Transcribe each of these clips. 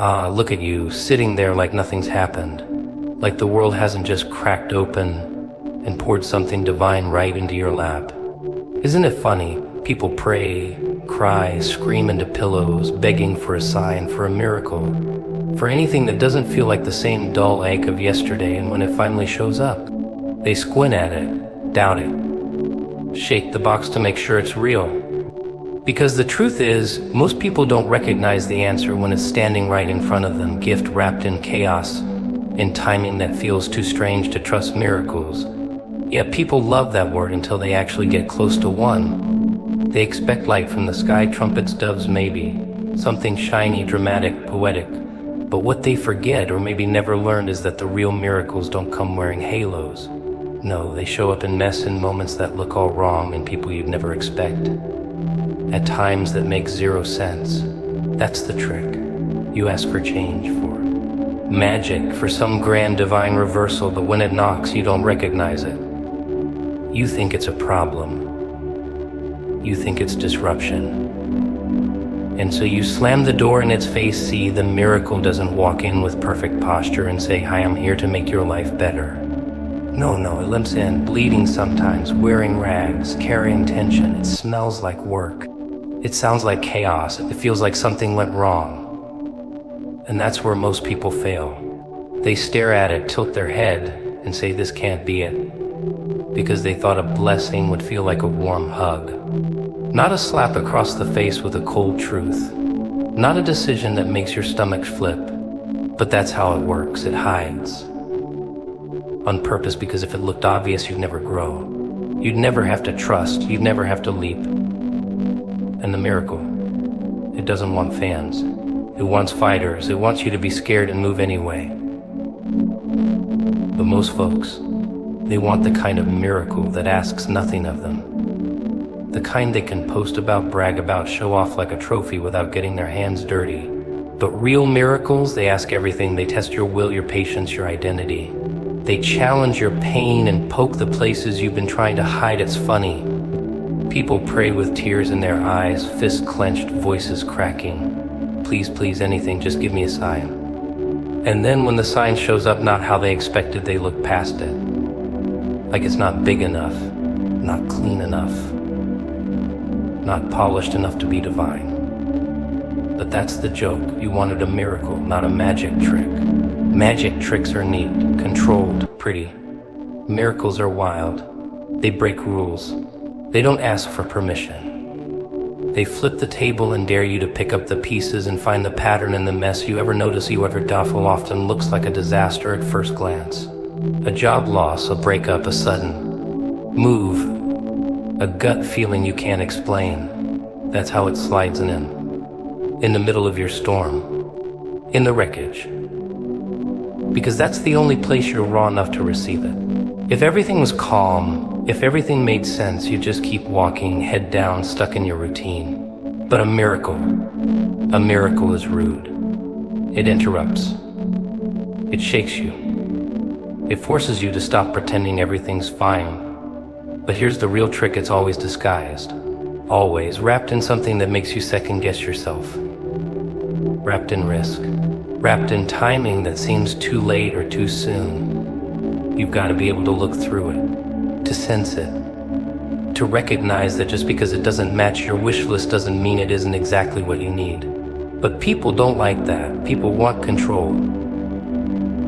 Look at you, sitting there like nothing's happened. Like the world hasn't just cracked open and poured something divine right into your lap. Isn't it funny? People pray, cry, scream into pillows, begging for a sign, for a miracle, for anything that doesn't feel like the same dull ache of yesterday, and when it finally shows up, they squint at it, doubt it, shake the box to make sure it's real. Because the truth is, most people don't recognize the answer when it's standing right in front of them, gift wrapped in chaos, in timing that feels too strange to trust miracles. Yet people love that word until they actually get close to one. They expect light from the sky, trumpets, doves, maybe, something shiny, dramatic, poetic. But what they forget, or maybe never learned, is that the real miracles don't come wearing halos. No, they show up in mess, in moments that look all wrong, in people you'd never expect. At times that make zero sense. That's the trick. You ask for change, for magic, for some grand divine reversal, but when it knocks, you don't recognize it. You think it's a problem. You think it's disruption. And so you slam the door in its face. See, the miracle doesn't walk in with perfect posture and say, "Hi, I'm here to make your life better." No, it limps in, bleeding sometimes, wearing rags, carrying tension. It smells like work. It sounds like chaos. It feels like something went wrong. And that's where most people fail. They stare at it, tilt their head, and say this can't be it. Because they thought a blessing would feel like a warm hug. Not a slap across the face with a cold truth. Not a decision that makes your stomach flip. But that's how it works. It hides. On purpose, because if it looked obvious, you'd never grow. You'd never have to trust. You'd never have to leap. And the miracle, it doesn't want fans. It wants fighters. It wants you to be scared and move anyway. But most folks, they want the kind of miracle that asks nothing of them. The kind they can post about, brag about, show off like a trophy without getting their hands dirty. But real miracles, they ask everything. They test your will, your patience, your identity. They challenge your pain and poke the places you've been trying to hide. It's funny. People pray with tears in their eyes, fists clenched, voices cracking. Please, please, anything, just give me a sign. And then when the sign shows up not how they expected, they look past it. Like it's not big enough, not clean enough, not polished enough to be divine. But that's the joke. You wanted a miracle, not a magic trick. Magic tricks are neat, controlled, pretty. Miracles are wild. They break rules. They don't ask for permission. They flip the table and dare you to pick up the pieces and find the pattern in the mess. You ever notice you ever duffel often looks like a disaster at first glance? A job loss, a breakup, a sudden move, a gut feeling you can't explain. That's how it slides in the middle of your storm, in the wreckage. Because that's the only place you're raw enough to receive it. If everything was calm, if everything made sense, you just keep walking, head down, stuck in your routine. But a miracle is rude. It interrupts. It shakes you. It forces you to stop pretending everything's fine. But here's the real trick, it's always disguised. Always wrapped in something that makes you second guess yourself. Wrapped in risk. Wrapped in timing that seems too late or too soon. You've got to be able to look through it. To sense it, to recognize that just because it doesn't match your wish list doesn't mean it isn't exactly what you need. But people don't like that. People want control.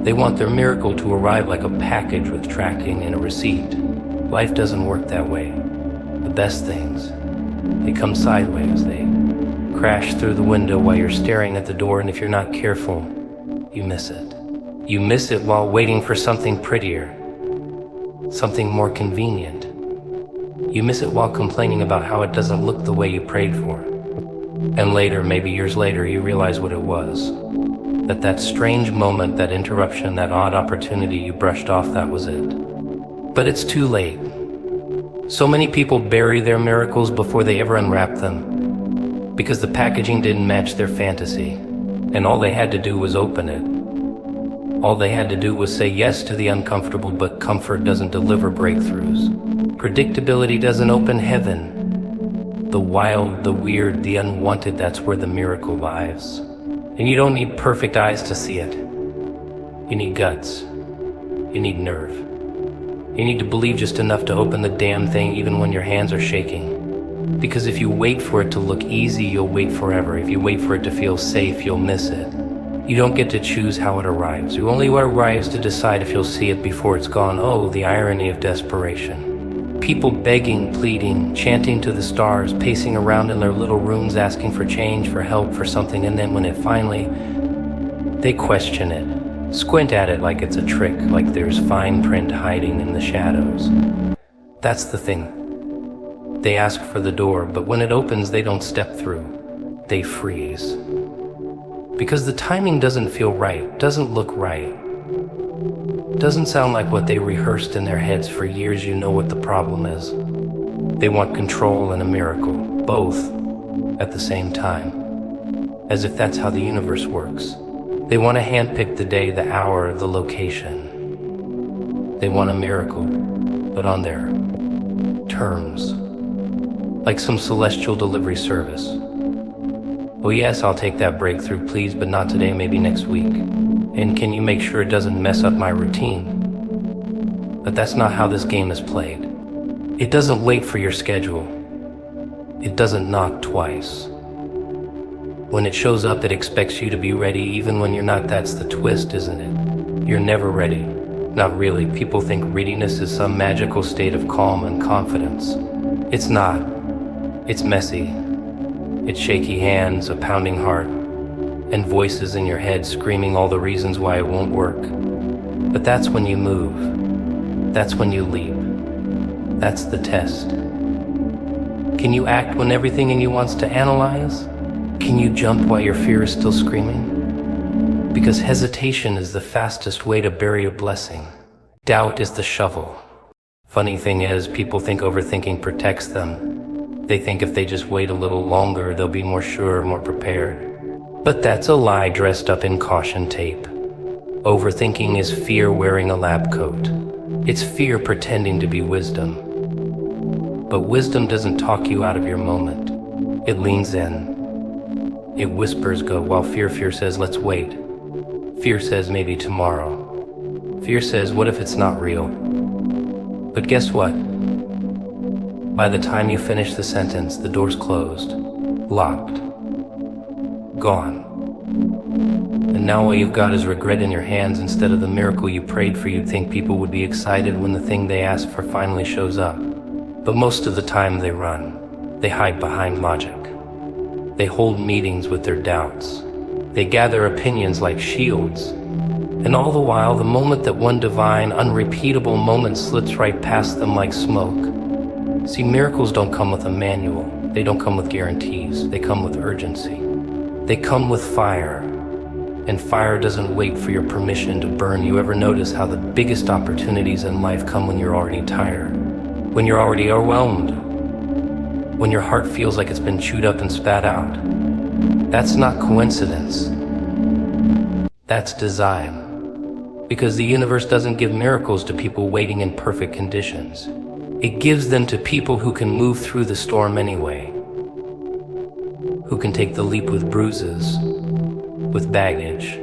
They want their miracle to arrive like a package with tracking and a receipt. Life doesn't work that way. The best things, they come sideways. They crash through the window while you're staring at the door, and if you're not careful, you miss it. You miss it while waiting for something prettier. Something more convenient. You miss it while complaining about how it doesn't look the way you prayed for. And later, maybe years later, you realize what it was. That strange moment, that interruption, that odd opportunity you brushed off, that was it. But it's too late. So many people bury their miracles before they ever unwrap them. Because the packaging didn't match their fantasy. And all they had to do was open it. All they had to do was say yes to the uncomfortable, but comfort doesn't deliver breakthroughs. Predictability doesn't open heaven. The wild, the weird, the unwanted, that's where the miracle lies. And you don't need perfect eyes to see it. You need guts. You need nerve. You need to believe just enough to open the damn thing even when your hands are shaking. Because if you wait for it to look easy, you'll wait forever. If you wait for it to feel safe, you'll miss it. You don't get to choose how it arrives. You only arrives to decide if you'll see it before it's gone. Oh, the irony of desperation. People begging, pleading, chanting to the stars, pacing around in their little rooms asking for change, for help, for something, and then when it finally, they question it. Squint at it like it's a trick, like there's fine print hiding in the shadows. That's the thing. They ask for the door, but when it opens, they don't step through. They freeze. Because the timing doesn't feel right, doesn't look right. Doesn't sound like what they rehearsed in their heads for years. You know what the problem is. They want control and a miracle, both at the same time. As if that's how the universe works. They want to handpick the day, the hour, the location. They want a miracle, but on their terms. Like some celestial delivery service. Oh yes, I'll take that breakthrough, please, but not today, maybe next week. And can you make sure it doesn't mess up my routine? But that's not how this game is played. It doesn't wait for your schedule. It doesn't knock twice. When it shows up, it expects you to be ready even when you're not. That's the twist, isn't it? You're never ready. Not really. People think readiness is some magical state of calm and confidence. It's not. It's messy. It's shaky hands, a pounding heart, and voices in your head screaming all the reasons why it won't work. But that's when you move. That's when you leap. That's the test. Can you act when everything in you wants to analyze? Can you jump while your fear is still screaming? Because hesitation is the fastest way to bury a blessing. Doubt is the shovel. Funny thing is, people think overthinking protects them. They think if they just wait a little longer, they'll be more sure, more prepared. But that's a lie dressed up in caution tape. Overthinking is fear wearing a lab coat. It's fear pretending to be wisdom. But wisdom doesn't talk you out of your moment. It leans in. It whispers go, while fear says, let's wait. Fear says, maybe tomorrow. Fear says, what if it's not real? But guess what? By the time you finish the sentence, the door's closed, locked, gone. And now all you've got is regret in your hands instead of the miracle you prayed for. You'd think people would be excited when the thing they asked for finally shows up. But most of the time they run. They hide behind logic. They hold meetings with their doubts. They gather opinions like shields. And all the while, the moment that one divine, unrepeatable moment slips right past them like smoke. See, miracles don't come with a manual. They don't come with guarantees. They come with urgency. They come with fire. And fire doesn't wait for your permission to burn. You ever notice how the biggest opportunities in life come when you're already tired? When you're already overwhelmed? When your heart feels like it's been chewed up and spat out? That's not coincidence. That's design. Because the universe doesn't give miracles to people waiting in perfect conditions. It gives them to people who can move through the storm anyway. Who can take the leap with bruises, with baggage,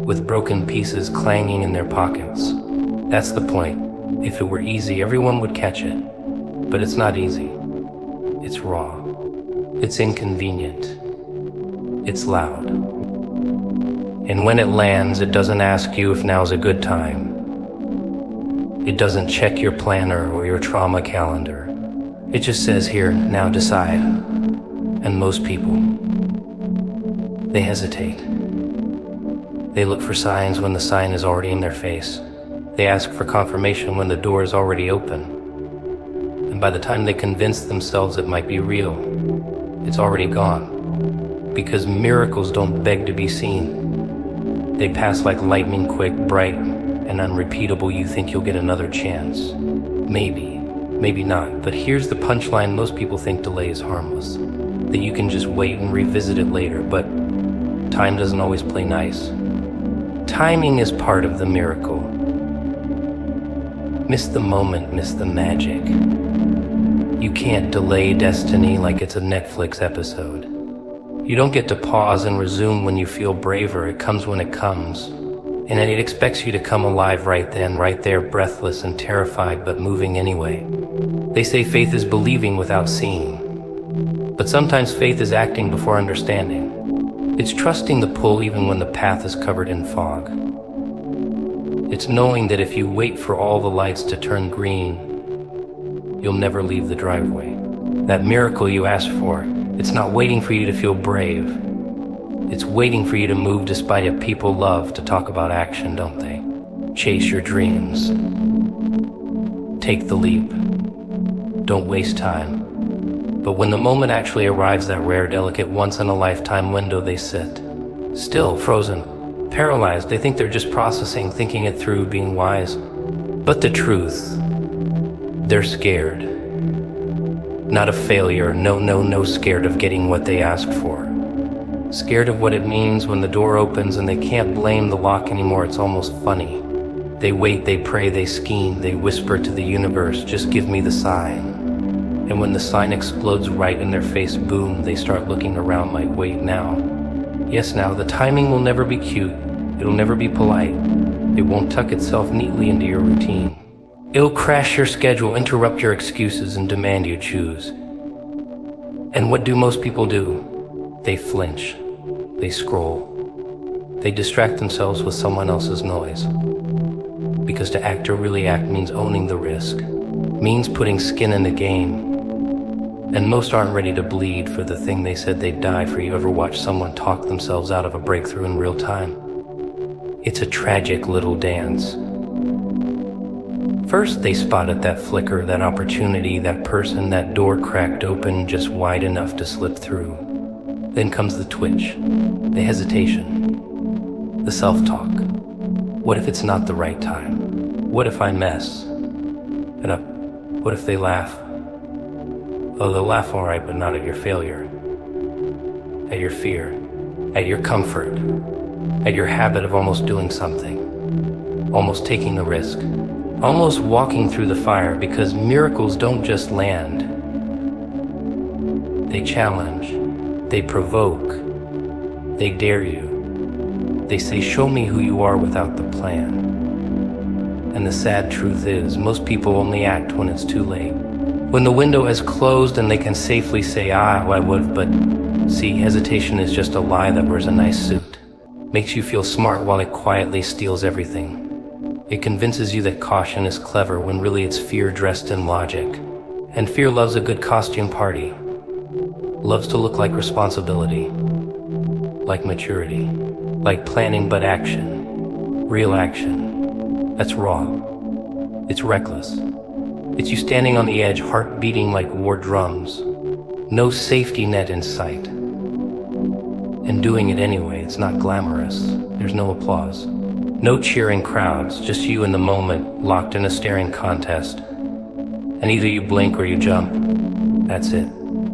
with broken pieces clanging in their pockets. That's the point. If it were easy, everyone would catch it. But it's not easy. It's raw. It's inconvenient. It's loud. And when it lands, it doesn't ask you if now's a good time. It doesn't check your planner or your trauma calendar. It just says, here, now decide. And most people, they hesitate. They look for signs when the sign is already in their face. They ask for confirmation when the door is already open. And by the time they convince themselves it might be real, it's already gone. Because miracles don't beg to be seen. They pass like lightning quick, bright, and unrepeatable. You think you'll get another chance. Maybe, maybe not. But here's the punchline: most people think delay is harmless. That you can just wait and revisit it later, but time doesn't always play nice. Timing is part of the miracle. Miss the moment, miss the magic. You can't delay destiny like it's a Netflix episode. You don't get to pause and resume when you feel braver. It comes when it comes. And it expects you to come alive right then, right there, breathless and terrified, but moving anyway. They say faith is believing without seeing. But sometimes faith is acting before understanding. It's trusting the pull even when the path is covered in fog. It's knowing that if you wait for all the lights to turn green, you'll never leave the driveway. That miracle you asked for, it's not waiting for you to feel brave. It's waiting for you to move despite it. People love to talk about action, don't they? Chase your dreams. Take the leap. Don't waste time. But when the moment actually arrives, that rare, delicate, once-in-a-lifetime window, they sit. Still, frozen, paralyzed. They think they're just processing, thinking it through, being wise. But the truth, they're scared. Not of failure, no, scared of getting what they asked for. Scared of what it means when the door opens and they can't blame the lock anymore. It's almost funny. They wait, they pray, they scheme, they whisper to the universe, just give me the sign. And when the sign explodes right in their face, boom, they start looking around like, wait now. Yes, now, the timing will never be cute. It'll never be polite. It won't tuck itself neatly into your routine. It'll crash your schedule, interrupt your excuses, and demand you choose. And what do most people do? They flinch. They scroll. They distract themselves with someone else's noise. Because to act or really act means owning the risk, means putting skin in the game. And most aren't ready to bleed for the thing they said they'd die for. You ever watch someone talk themselves out of a breakthrough in real time? It's a tragic little dance. First they spotted that flicker, that opportunity, that person, that door cracked open just wide enough to slip through. Then comes the twitch, the hesitation, the self-talk. What if it's not the right time? What if I mess? And what if they laugh? Oh, they'll laugh all right, but not at your failure, at your fear, at your comfort, at your habit of almost doing something, almost taking the risk, almost walking through the fire, because miracles don't just land. They challenge. They provoke. They dare you. They say, show me who you are without the plan. And the sad truth is, most people only act when it's too late. When the window has closed and they can safely say, I would, but see, hesitation is just a lie that wears a nice suit. Makes you feel smart while it quietly steals everything. It convinces you that caution is clever when really it's fear dressed in logic. And fear loves a good costume party. Loves to look like responsibility, like maturity, like planning but action, real action. That's raw. It's reckless. It's you standing on the edge, heart beating like war drums. No safety net in sight. And doing it anyway, it's not glamorous. There's no applause. No cheering crowds, just you in the moment, locked in a staring contest. And either you blink or you jump. That's it.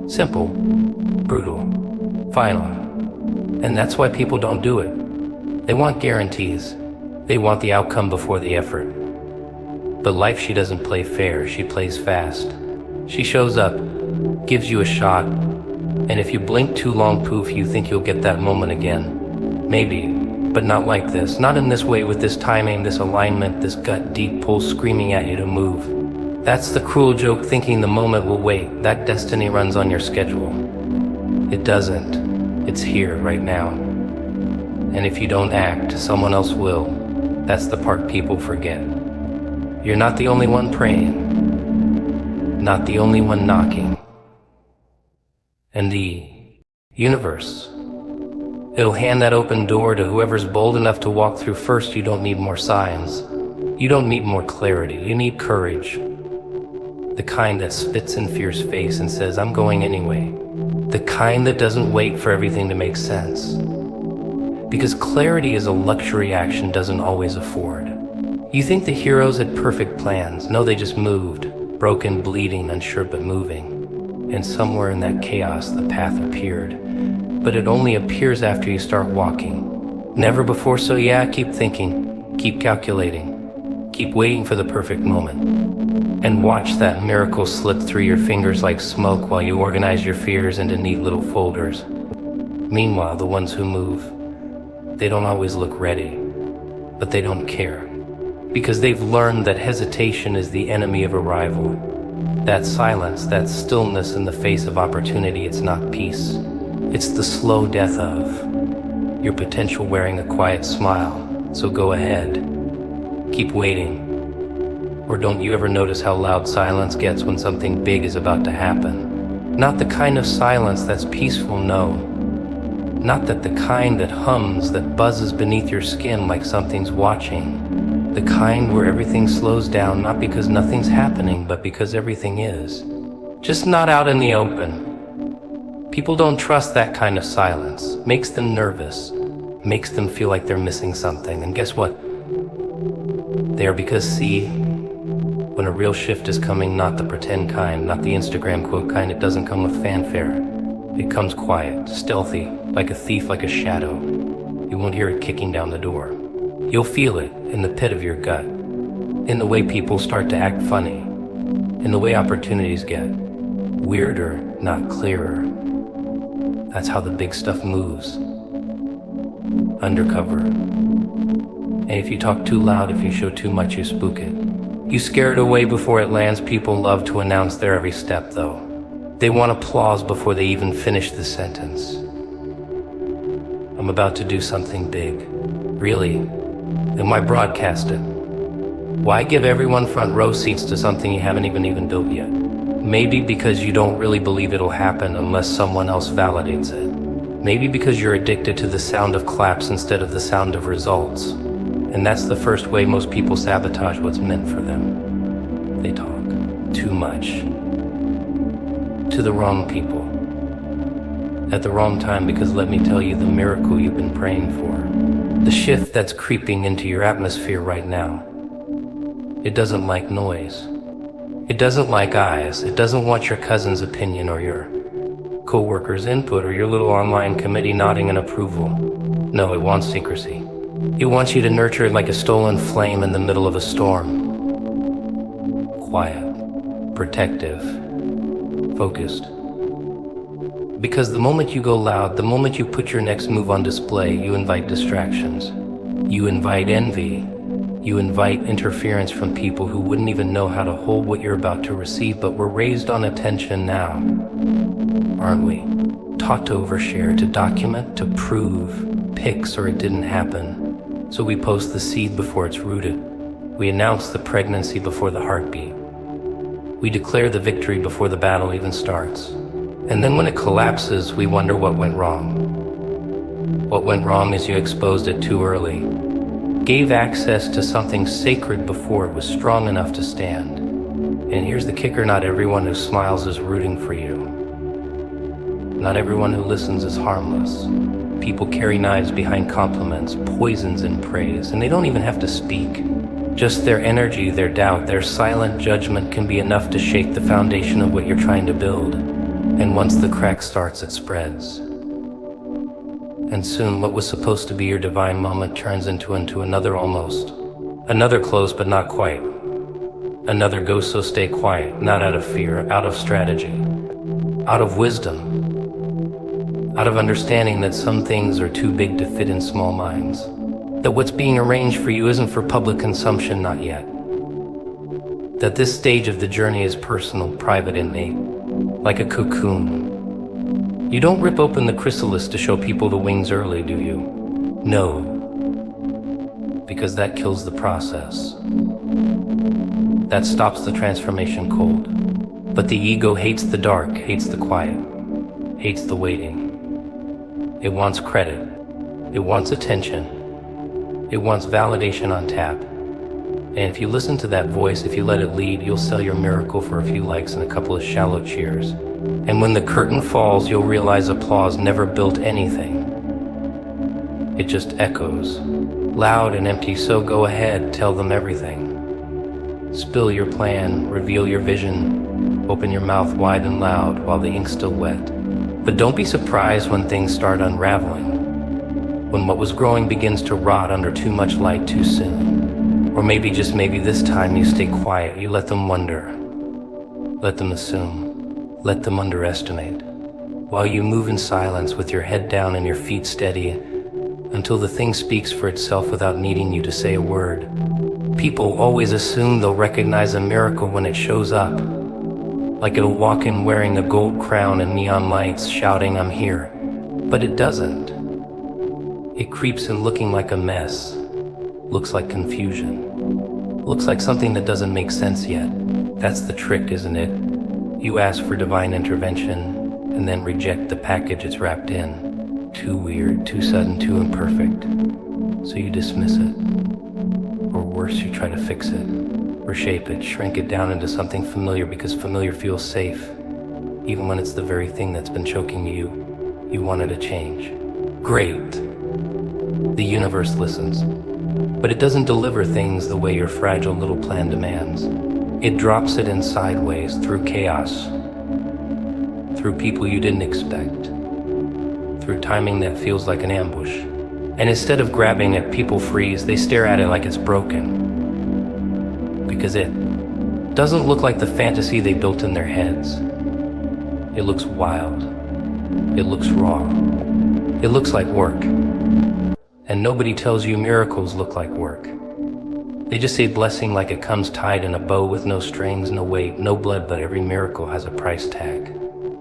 Simple, brutal, final. And that's why people don't do it. They want guarantees. They want the outcome before the effort. But life, she doesn't play fair, she plays fast. She shows up, gives you a shot, and if you blink too long, poof, you think you'll get that moment again. Maybe, but not like this. Not in this way, with this timing, this alignment, this gut deep pull screaming at you to move. That's the cruel joke, thinking the moment will wait. That destiny runs on your schedule. It doesn't. It's here, right now. And if you don't act, someone else will. That's the part people forget. You're not the only one praying. Not the only one knocking. And the universe, it'll hand that open door to whoever's bold enough to walk through first. You don't need more signs. You don't need more clarity. You need courage. The kind that spits in fear's face and says, I'm going anyway. The kind that doesn't wait for everything to make sense. Because clarity is a luxury action doesn't always afford. You think the heroes had perfect plans. No, they just moved. Broken, bleeding, unsure but moving. And somewhere in that chaos the path appeared. But it only appears after you start walking. Never before, so yeah, keep thinking. Keep calculating. Keep waiting for the perfect moment. And watch that miracle slip through your fingers like smoke while you organize your fears into neat little folders. Meanwhile, the ones who move, they don't always look ready, but they don't care. Because they've learned that hesitation is the enemy of arrival. That silence, that stillness in the face of opportunity, it's not peace. It's the slow death of your potential wearing a quiet smile. So go ahead, keep waiting. Or don't you ever notice how loud silence gets when something big is about to happen? Not the kind of silence that's peaceful, no. Not the kind that hums, that buzzes beneath your skin like something's watching. The kind where everything slows down, not because nothing's happening, but because everything is. Just not out in the open. People don't trust that kind of silence. Makes them nervous. Makes them feel like they're missing something. And guess what? There, because see, when a real shift is coming, not the pretend kind, not the Instagram quote kind, it doesn't come with fanfare. It comes quiet, stealthy, like a thief, like a shadow. You won't hear it kicking down the door. You'll feel it in the pit of your gut, in the way people start to act funny, in the way opportunities get weirder, not clearer. That's how the big stuff moves. Undercover. And if you talk too loud, if you show too much, you spook it. You scare it away before it lands. People love to announce their every step, though. They want applause before they even finish the sentence. I'm about to do something big. Really? Then why broadcast it? Why give everyone front row seats to something you haven't even built yet? Maybe because you don't really believe it'll happen unless someone else validates it. Maybe because you're addicted to the sound of claps instead of the sound of results. And that's the first way most people sabotage what's meant for them. They talk too much. To the wrong people. At the wrong time, because let me tell you the miracle you've been praying for. The shift that's creeping into your atmosphere right now. It doesn't like noise. It doesn't like eyes. It doesn't want your cousin's opinion or your co-worker's input or your little online committee nodding in approval. No, it wants secrecy. It wants you to nurture it like a stolen flame in the middle of a storm. Quiet, protective, focused. Because the moment you go loud, the moment you put your next move on display, you invite distractions. You invite envy. You invite interference from people who wouldn't even know how to hold what you're about to receive, but we're raised on attention now, aren't we? Taught to overshare, to document, to prove, pics or it didn't happen. So we post the seed before it's rooted. We announce the pregnancy before the heartbeat. We declare the victory before the battle even starts. And then when it collapses, we wonder what went wrong. What went wrong is you exposed it too early. Gave access to something sacred before it was strong enough to stand. And here's the kicker, not everyone who smiles is rooting for you. Not everyone who listens is harmless. People carry knives behind compliments, poisons in praise, and they don't even have to speak. Just their energy, their doubt, their silent judgment can be enough to shake the foundation of what you're trying to build. And once the crack starts, it spreads. And soon, what was supposed to be your divine moment turns into another almost. Another close, but not quite. Another go, so stay quiet, not out of fear, out of strategy, out of wisdom, out of understanding that some things are too big to fit in small minds. That what's being arranged for you isn't for public consumption, not yet. That this stage of the journey is personal, private, innate. Like a cocoon. You don't rip open the chrysalis to show people the wings early, do you? No. Because that kills the process. That stops the transformation cold. But the ego hates the dark, hates the quiet, hates the waiting. It wants credit. It wants attention. It wants validation on tap. And if you listen to that voice, if you let it lead, you'll sell your miracle for a few likes and a couple of shallow cheers. And when the curtain falls, you'll realize applause never built anything. It just echoes, loud and empty, so go ahead, tell them everything. Spill your plan, reveal your vision, open your mouth wide and loud while the ink's still wet. But don't be surprised when things start unraveling, when what was growing begins to rot under too much light too soon. Or maybe, just maybe this time you stay quiet, you let them wonder. Let them assume. Let them underestimate. while you move in silence with your head down and your feet steady until the thing speaks for itself without needing you to say a word. People always assume they'll recognize a miracle when it shows up, like it'll walk in wearing a gold crown and neon lights shouting, "I'm here." But it doesn't. It creeps in looking like a mess, looks like confusion, looks like something that doesn't make sense yet. That's the trick, isn't it? You ask for divine intervention and then reject the package it's wrapped in. Too weird, too sudden, too imperfect. So you dismiss it. Or worse, you try to fix it, reshape it, shrink it down into something familiar because familiar feels safe, even when it's the very thing that's been choking you. You wanted to change. Great. The universe listens, but it doesn't deliver things the way your fragile little plan demands. It drops it in sideways, through chaos, through people you didn't expect, through timing that feels like an ambush. And instead of grabbing it, people freeze. They stare at it like it's broken, because it doesn't look like the fantasy they built in their heads. It looks wild. It looks raw. It looks like work. And nobody tells you miracles look like work. They just say blessing like it comes tied in a bow with no strings, no weight, no blood, but every miracle has a price tag.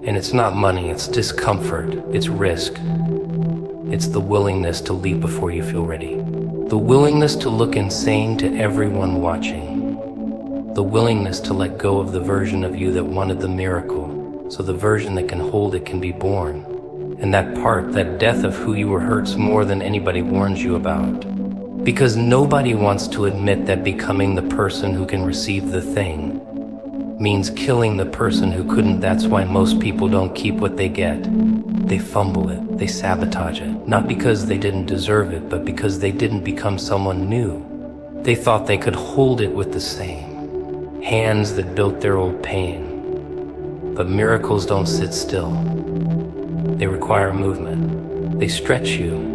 And it's not money, it's discomfort, it's risk. It's the willingness to leap before you feel ready. The willingness to look insane to everyone watching. The willingness to let go of the version of you that wanted the miracle, so the version that can hold it can be born. And that part, that death of who you were, hurts more than anybody warns you about. Because nobody wants to admit that becoming the person who can receive the thing means killing the person who couldn't. That's why most people don't keep what they get. They fumble it, they sabotage it, not because they didn't deserve it, but because they didn't become someone new. They thought they could hold it with the same hands that built their old pain. But miracles don't sit still. They require movement. They stretch you.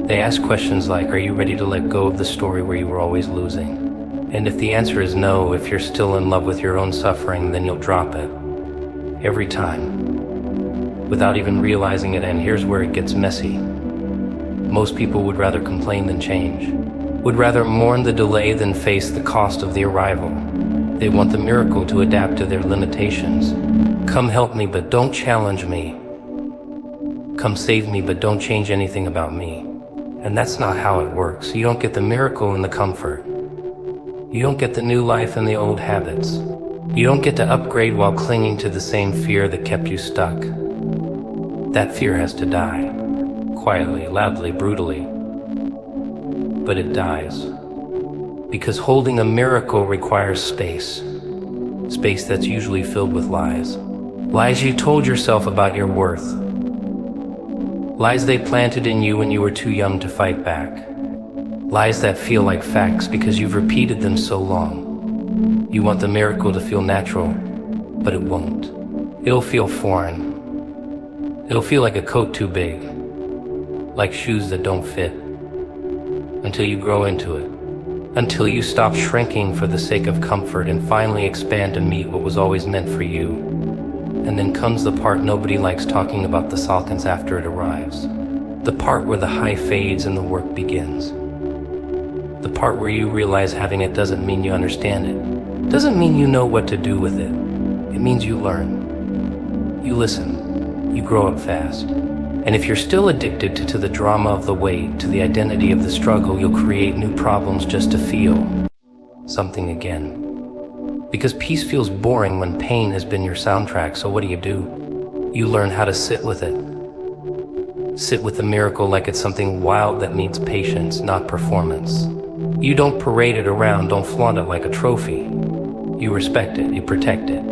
They ask questions like, are you ready to let go of the story where you were always losing? And if the answer is no, if you're still in love with your own suffering, then you'll drop it. Every time. Without even realizing it. And here's where it gets messy. Most people would rather complain than change. Would rather mourn the delay than face the cost of the arrival. They want the miracle to adapt to their limitations. Come help me, but don't challenge me. Come save me, but don't change anything about me. And that's not how it works. You don't get the miracle in the comfort. You don't get the new life in the old habits. You don't get to upgrade while clinging to the same fear that kept you stuck. That fear has to die. Quietly, loudly, brutally. But it dies. Because holding a miracle requires space. Space that's usually filled with lies. Lies you told yourself about your worth. Lies they planted in you when you were too young to fight back. Lies that feel like facts because you've repeated them so long. You want the miracle to feel natural, but it won't. It'll feel foreign. It'll feel like a coat too big, like shoes that don't fit, until you grow into it. Until you stop shrinking for the sake of comfort and finally expand to meet what was always meant for you. And then comes the part nobody likes talking about, the sulkens after it arrives. The part where the high fades and the work begins. The part where you realize having it doesn't mean you understand it. Doesn't mean you know what to do with it. It means you learn. You listen. You grow up fast. And if you're still addicted to the drama of the wait, to the identity of the struggle, you'll create new problems just to feel something again. Because peace feels boring when pain has been your soundtrack, so what do? You learn how to sit with it. Sit with the miracle like it's something wild that needs patience, not performance. You don't parade it around, don't flaunt it like a trophy. You respect it, you protect it.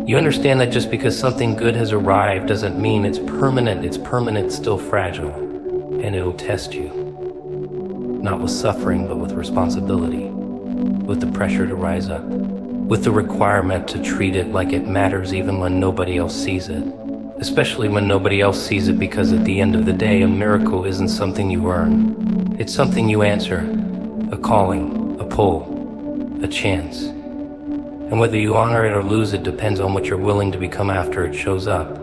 You understand that just because something good has arrived doesn't mean it's permanent. It's permanent, still fragile. And it'll test you. Not with suffering, but with responsibility. With the pressure to rise up. With the requirement to treat it like it matters even when nobody else sees it. Especially when nobody else sees it, because at the end of the day, a miracle isn't something you earn. It's something you answer. A calling, a pull, a chance. And whether you honor it or lose it depends on what you're willing to become after it shows up.